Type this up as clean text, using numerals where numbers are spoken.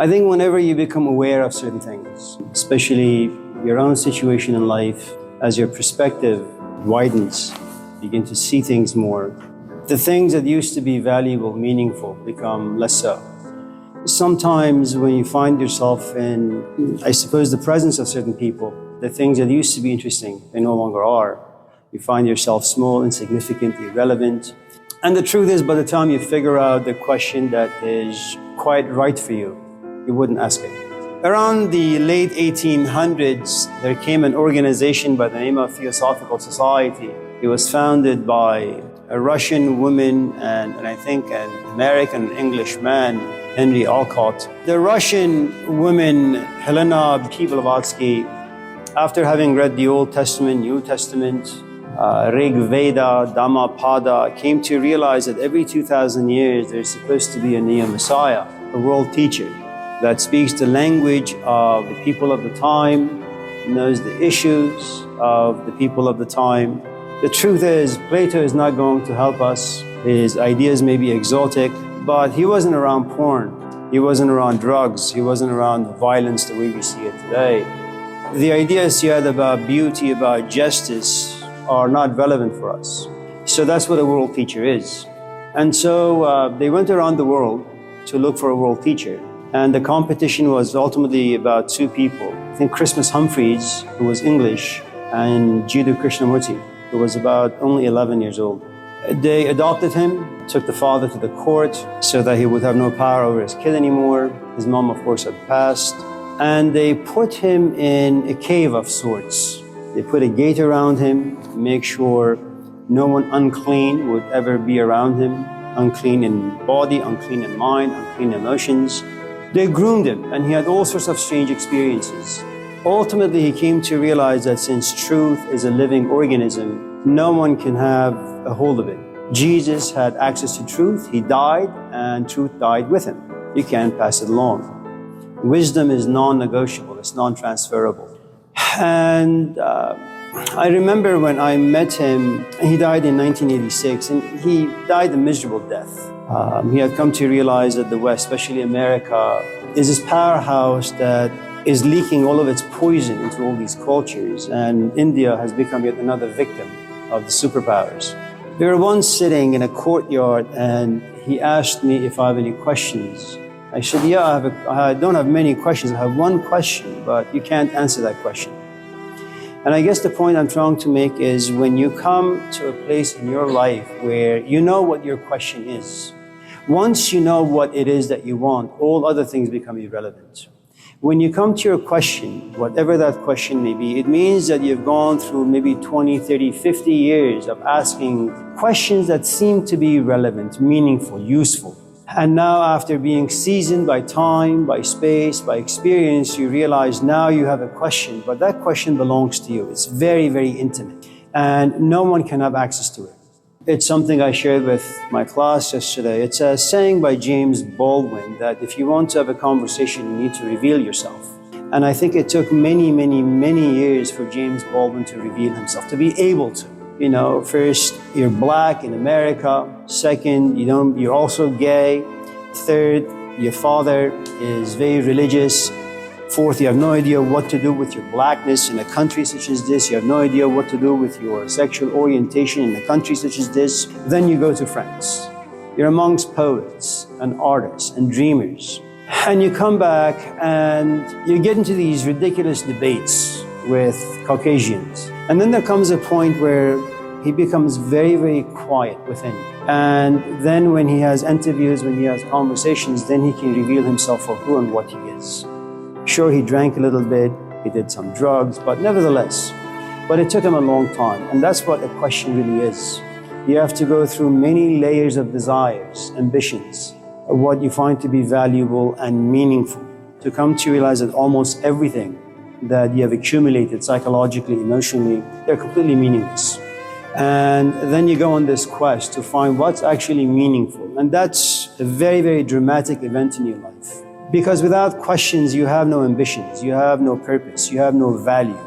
I think whenever you become aware of certain things, especially your own situation in life, as your perspective widens, you begin to see things more. The things that used to be valuable, meaningful, become less so. Sometimes when you find yourself in, I suppose, the presence of certain people, the things that used to be interesting, they no longer are. You find yourself small, insignificant, irrelevant. And the truth is, by the time you figure out the question that is quite right for you, you wouldn't ask it. Around the late 1800s, there came an organization by the name of Theosophical Society. It was founded by a Russian woman and I think an American English man, Henry Alcott. The Russian woman, Helena Blavatsky, after having read the Old Testament, New Testament, Rig Veda, Dhammapada, came to realize that every 2,000 years there's supposed to be a neo-Messiah, a world teacher that speaks the language of the people of the time, knows the issues of the people of the time. The truth is, Plato is not going to help us. His ideas may be exotic, but he wasn't around porn. He wasn't around drugs. He wasn't around violence the way we see it today. The ideas he had about beauty, about justice, are not relevant for us. So that's what a world teacher is. And so they went around the world to look for a world teacher. And the competition was ultimately about two people. I think Christmas Humphreys, who was English, and Jiddu Krishnamurti, who was about only 11 years old. They adopted him, took the father to the court so that he would have no power over his kid anymore. His mom, of course, had passed. And they put him in a cave of sorts. They put a gate around him to make sure no one unclean would ever be around him. Unclean in body, unclean in mind, unclean emotions. They groomed him, and he had all sorts of strange experiences. Ultimately, he came to realize that since truth is a living organism, no one can have a hold of it. Jesus had access to truth. He died, and truth died with him. You can't pass it along. Wisdom is non-negotiable. It's non-transferable. And I remember when I met him, he died in 1986, and he died a miserable death. He had come to realize that the West, especially America, is this powerhouse that is leaking all of its poison into all these cultures, and India has become yet another victim of the superpowers. We were once sitting in a courtyard, and he asked me if I have any questions. I said, yeah, I don't have many questions. I have one question, but you can't answer that question. And I guess the point I'm trying to make is when you come to a place in your life where you know what your question is, once you know what it is that you want, all other things become irrelevant. When you come to your question, whatever that question may be, it means that you've gone through maybe 20, 30, 50 years of asking questions that seem to be relevant, meaningful, useful. And now after being seasoned by time, by space, by experience, you realize now you have a question, but that question belongs to you. It's very, very intimate, and no one can have access to it. It's something I shared with my class yesterday. It's a saying by James Baldwin that if you want to have a conversation, you need to reveal yourself. And I think it took many, many, many years for James Baldwin to reveal himself, to be able to. You know, first, you're black in America. Second, you're also gay. Third, your father is very religious. Fourth, you have no idea what to do with your blackness in a country such as this. You have no idea what to do with your sexual orientation in a country such as this. Then you go to France. You're amongst poets and artists and dreamers. And you come back and you get into these ridiculous debates with Caucasians. And then there comes a point where he becomes very, very quiet within. And then when he has interviews, when he has conversations, then he can reveal himself for who and what he is. Sure, he drank a little bit, he did some drugs, but nevertheless. But it took him a long time, and that's what a question really is. You have to go through many layers of desires, ambitions, of what you find to be valuable and meaningful, to come to realize that almost everything that you have accumulated psychologically, emotionally, they're completely meaningless. And then you go on this quest to find what's actually meaningful. And that's a very, very dramatic event in your life. Because without questions, you have no ambitions, you have no purpose, you have no value.